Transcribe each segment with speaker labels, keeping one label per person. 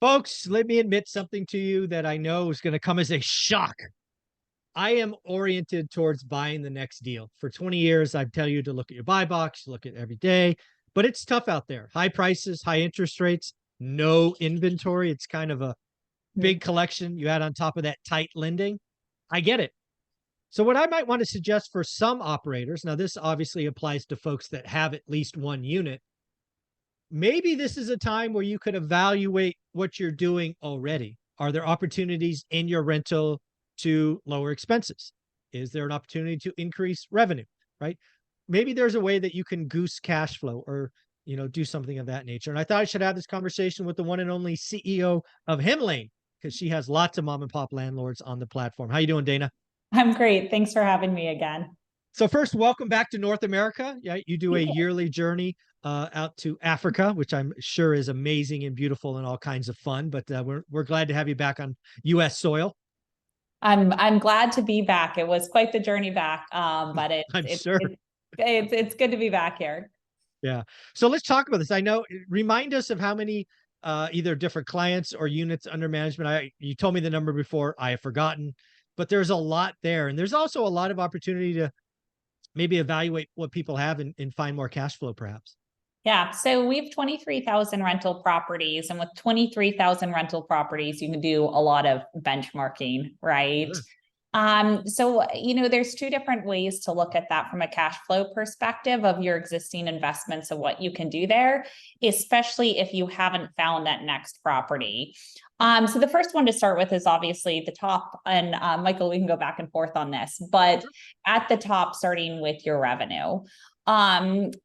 Speaker 1: Folks, let me admit something to you that I know is going to come as a shock. I am oriented towards buying the next deal. For 20 years, I tell you to look at your buy box, look at every day, but it's tough out there. High prices, high interest rates, no inventory. It's kind of a big collection you add on top of that tight lending. I get it. So what I might want to suggest for some operators, now this obviously applies to folks that have at least one unit, maybe this is a time where you could evaluate what you're doing already. Are there opportunities in your rental to lower expenses? Is there an opportunity to increase revenue, right? Maybe there's a way that you can goose cash flow or, do something of that nature. And I thought I should have this conversation with the one and only CEO of Himlane, because she has lots of mom and pop landlords on the platform. How you doing, Dana?
Speaker 2: I'm great. Thanks for having me again.
Speaker 1: So first, welcome back to North America. Yeah, you do a yearly journey out to Africa, which I'm sure is amazing and beautiful and all kinds of fun. But we're glad to have you back on U.S. soil.
Speaker 2: I'm glad to be back. It was quite the journey back, but it's good to be back here.
Speaker 1: Yeah. So let's talk about this. I know. Remind us of how many either different clients or units under management. You told me the number before. I have forgotten, but there's a lot there, and there's also a lot of opportunity to maybe evaluate what people have and find more cash flow, perhaps.
Speaker 2: Yeah, so we have 23,000 rental properties, and with 23,000 rental properties, you can do a lot of benchmarking, right?
Speaker 1: Sure.
Speaker 2: So, there's two different ways to look at that from a cash flow perspective of your existing investments and what you can do there, especially if you haven't found that next property. So the first one to start with is obviously the top, and Michael, we can go back and forth on this, but at the top, starting with your revenue. And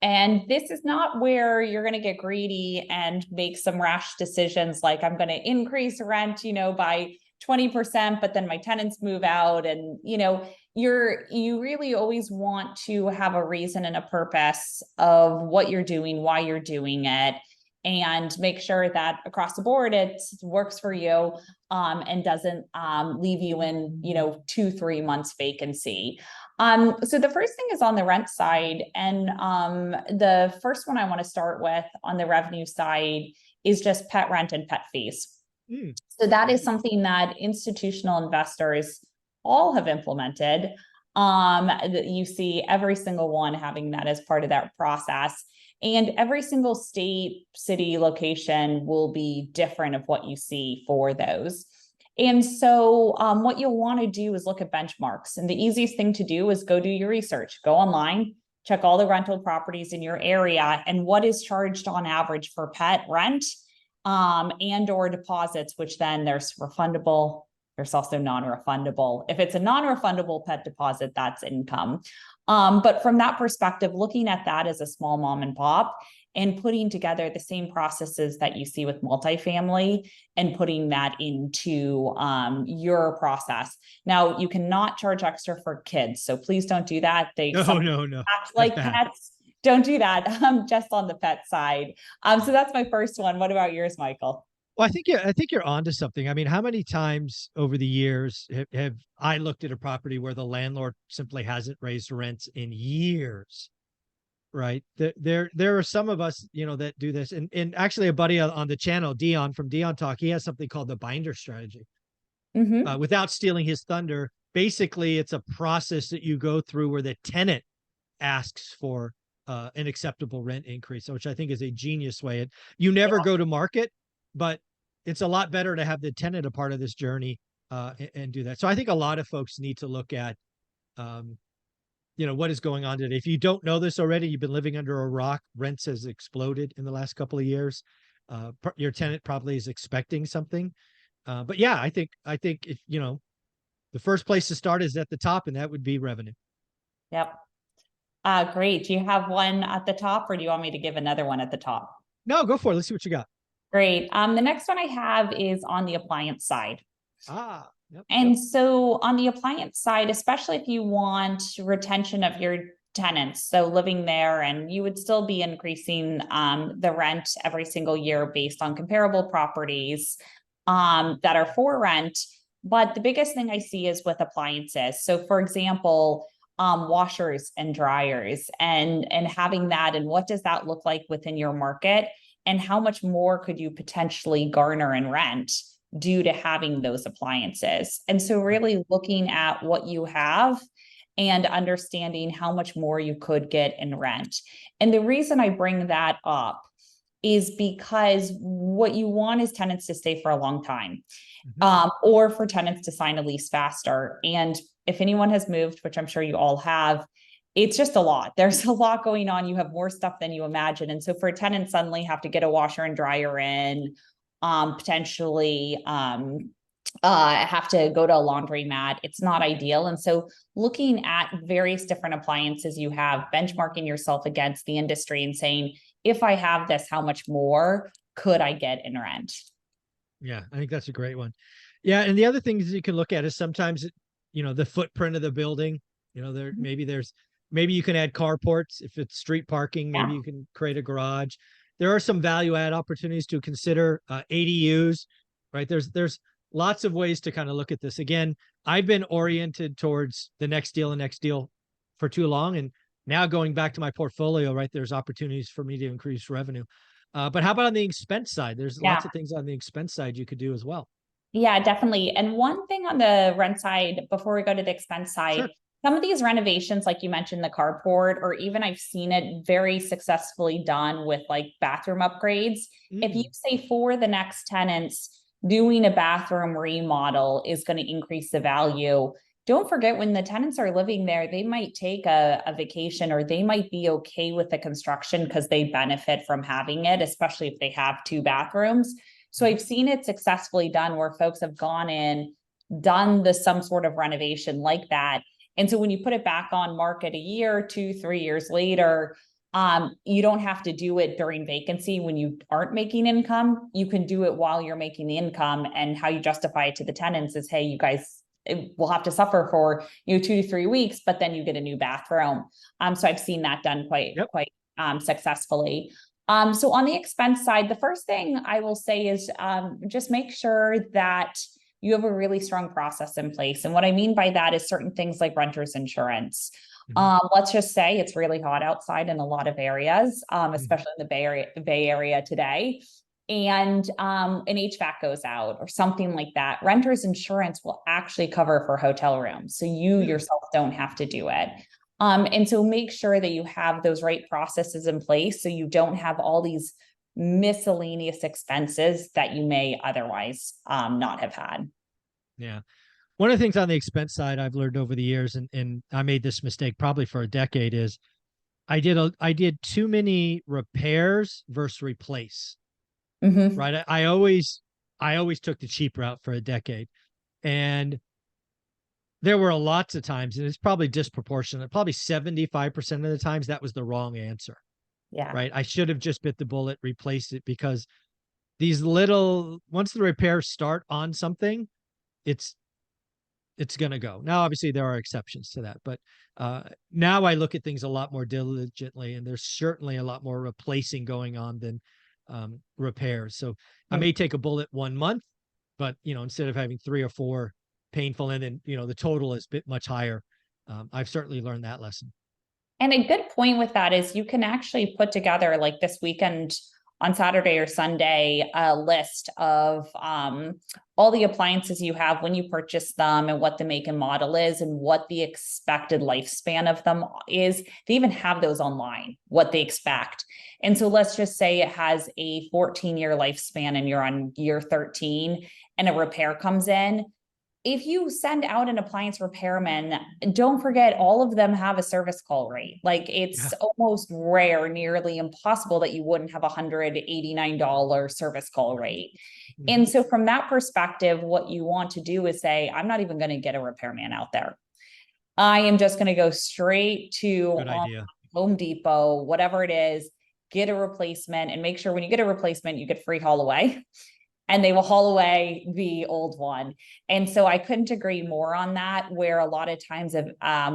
Speaker 2: this is not where you're going to get greedy and make some rash decisions like I'm going to increase rent, by 20%, but then my tenants move out. And, you really always want to have a reason and a purpose of what you're doing, why you're doing it, and make sure that across the board, it works for you, and doesn't leave you in, 2-3 months vacancy. So the first thing is on the rent side. And the first one I want to start with on the revenue side is just pet rent and pet fees. So that is something that institutional investors all have implemented. You see every single one having that as part of that process. And every single state, city, location will be different of what you see for those. And so what you'll want to do is look at benchmarks. And the easiest thing to do is go do your research, go online, check all the rental properties in your area and what is charged on average for pet rent and or deposits, which then there's refundable. There's also non-refundable. If it's a non-refundable pet deposit, that's income. But from that perspective, looking at that as a small mom and pop and putting together the same processes that you see with multifamily and putting that into your process. Now, you cannot charge extra for kids, so please don't do that.
Speaker 1: No.
Speaker 2: Act like pets. Don't do that. Just on the pet side. So that's my first one. What about yours, Michael?
Speaker 1: Well, I think you're onto something. I mean, how many times over the years have I looked at a property where the landlord simply hasn't raised rents in years? Right. There are some of us, that do this. And actually a buddy on the channel, Dion from Dion Talk, he has something called the binder strategy. Without stealing his thunder, basically it's a process that you go through where the tenant asks for an acceptable rent increase, which I think is a genius way. You never go to market, but it's a lot better to have the tenant a part of this journey and do that. So I think a lot of folks need to look at, what is going on today. If you don't know this already, you've been living under a rock. Rents has exploded in the last couple of years. Your tenant probably is expecting something. But yeah, I think if, the first place to start is at the top, and that would be revenue.
Speaker 2: Yep. Great. Do you have one at the top or do you want me to give another one at the top?
Speaker 1: No, go for it. Let's see what you got.
Speaker 2: Great. The next one I have is on the appliance side.
Speaker 1: Yep.
Speaker 2: And so on the appliance side, especially if you want retention of your tenants, so living there, and you would still be increasing the rent every single year based on comparable properties that are for rent. But the biggest thing I see is with appliances. So for example, washers and dryers and having that, and what does that look like within your market? and how much more could you potentially garner in rent due to having those appliances. And so really looking at what you have and understanding how much more you could get in rent. And the reason I bring that up is because what you want is tenants to stay for a long time, or for tenants to sign a lease faster. And if anyone has moved, which I'm sure you all have, it's just a lot. There's a lot going on. You have more stuff than you imagine. And so for a tenant suddenly have to get a washer and dryer in, potentially have to go to a laundromat, it's not ideal. And so looking at various different appliances you have, benchmarking yourself against the industry and saying, if I have this, how much more could I get in rent?
Speaker 1: Yeah, I think that's a great one. Yeah, and the other things you can look at is sometimes, the footprint of the building. Maybe you can add carports if it's street parking. Maybe you can create a garage. There are some value add opportunities to consider. ADUs, right? There's lots of ways to kind of look at this. Again, I've been oriented towards the next deal for too long, and now going back to my portfolio, right? There's opportunities for me to increase revenue. But how about on the expense side? There's lots of things on the expense side you could do as well.
Speaker 2: Yeah, definitely. And one thing on the rent side, before we go to the expense side,
Speaker 1: Sure.
Speaker 2: some of these renovations, like you mentioned, the carport, or even I've seen it very successfully done with like bathroom upgrades. If you say for the next tenants, doing a bathroom remodel is going to increase the value. Don't forget, when the tenants are living there, they might take a vacation, or they might be okay with the construction because they benefit from having it, especially if they have 2 bathrooms. So I've seen it successfully done where folks have gone in, done some sort of renovation like that. And so when you put it back on market a year, 2, 3 years later, you don't have to do it during vacancy when you aren't making income. You can do it while you're making the income, and how you justify it to the tenants is, hey, you guys will have to suffer for 2 to 3 weeks, but then you get a new bathroom. So I've seen that done quite successfully. So on the expense side, the first thing I will say is just make sure that you have a really strong process in place. And what I mean by that is certain things like renter's insurance. Let's just say it's really hot outside in a lot of areas, especially in the Bay Area today. And an HVAC goes out or something like that. Renter's insurance will actually cover for hotel rooms. So you yourself don't have to do it. And so make sure that you have those right processes in place so you don't have all these miscellaneous expenses that you may otherwise not have had.
Speaker 1: Yeah. One of the things on the expense side I've learned over the years, and I made this mistake probably for a decade, is I did too many repairs versus replace. Right. I always took the cheap route for a decade. And there were lots of times, and it's probably disproportionate, probably 75% of the times that was the wrong answer.
Speaker 2: Yeah.
Speaker 1: Right. I should have just bit the bullet, replaced it, because once the repairs start on something, it's going to go. Now, obviously there are exceptions to that, but now I look at things a lot more diligently, and there's certainly a lot more replacing going on than repairs. So I may take a bullet 1 month, but instead of having 3 or 4 painful, and then the total is a bit much higher. I've certainly learned that lesson.
Speaker 2: And a good point with that is you can actually put together, like this weekend on Saturday or Sunday, a list of all the appliances you have when you purchase them, and what the make and model is, and what the expected lifespan of them is. They even have those online, what they expect. And so let's just say it has a 14-year lifespan and you're on year 13 and a repair comes in. If you send out an appliance repairman, don't forget, all of them have a service call rate. Like, it's almost rare, nearly impossible, that you wouldn't have $189 service call rate. And so from that perspective, what you want to do is say, I'm not even going to get a repairman out there. I am just going to go straight to Home Depot, whatever it is, get a replacement, and make sure when you get a replacement, you get free haul away. And they will haul away the old one. And so I couldn't agree more on that, where a lot of times if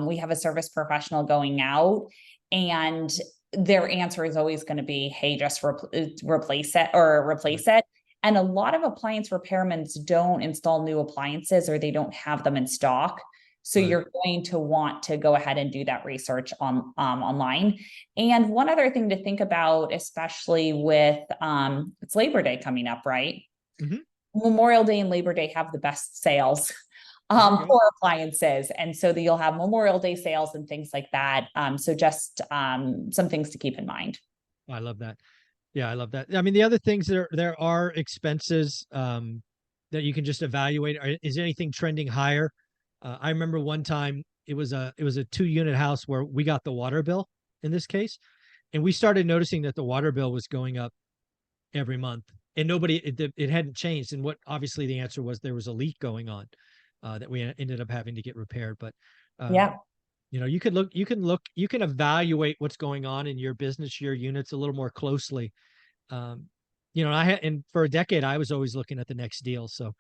Speaker 2: we have a service professional going out, and their answer is always going to be, hey, just replace it. And a lot of appliance repairmen don't install new appliances, or they don't have them in stock. So
Speaker 1: Right.
Speaker 2: you're going to want to go ahead and do that research on online. And one other thing to think about, especially with it's Labor Day coming up, right?
Speaker 1: Mhm.
Speaker 2: Memorial Day and Labor Day have the best sales
Speaker 1: There you go.
Speaker 2: for appliances. And so that you'll have Memorial Day sales and things like that. So just some things to keep in mind.
Speaker 1: I love that. Yeah, I love that. I mean, the other things there are expenses that you can just evaluate. Is anything trending higher? I remember one time it was a 2-unit house where we got the water bill in this case, and we started noticing that the water bill was going up every month, and it hadn't changed. And what obviously the answer was there was a leak going on that we ended up having to get repaired. But
Speaker 2: Yeah.
Speaker 1: you can evaluate what's going on in your business, your units a little more closely. um, and for a decade I was always looking at the next deal. So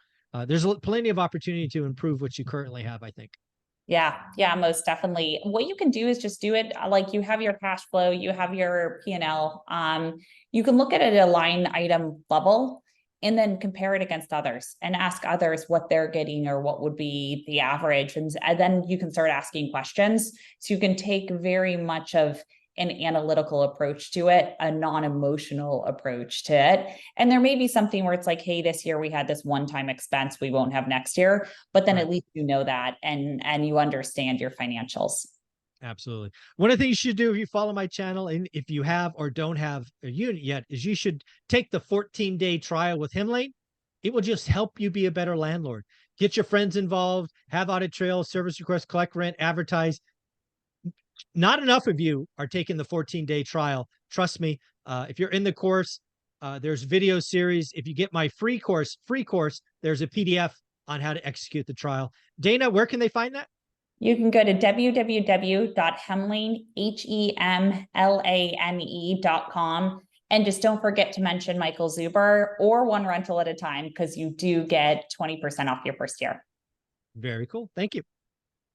Speaker 1: there's plenty of opportunity to improve what you currently have, I think.
Speaker 2: Yeah, yeah, most definitely. What you can do is just do it like you have your cash flow, you have your P&L. You can look at it at a line item level and then compare it against others and ask others what they're getting or what would be the average. And then you can start asking questions. So you can take very much of an analytical approach to it, a non-emotional approach to it. And there may be something where it's like, hey, this year we had this one-time expense we won't have next year, but then
Speaker 1: Right.
Speaker 2: at least you know that and you understand your financials.
Speaker 1: Absolutely. One of the things you should do if you follow my channel, and if you have or don't have a unit yet, is you should take the 14-day trial with Himlane. It will just help you be a better landlord. Get your friends involved, have audit trails, service requests, collect rent, advertise. Not enough of you are taking the 14-day trial. Trust me. If you're in the course, there's video series. If you get my free course, there's a PDF on how to execute the trial. Dana, where can they find that?
Speaker 2: You can go to www.hemlane.com. And just don't forget to mention Michael Zuber or One Rental at a Time, because you do get 20% off your first year.
Speaker 1: Very cool. Thank you.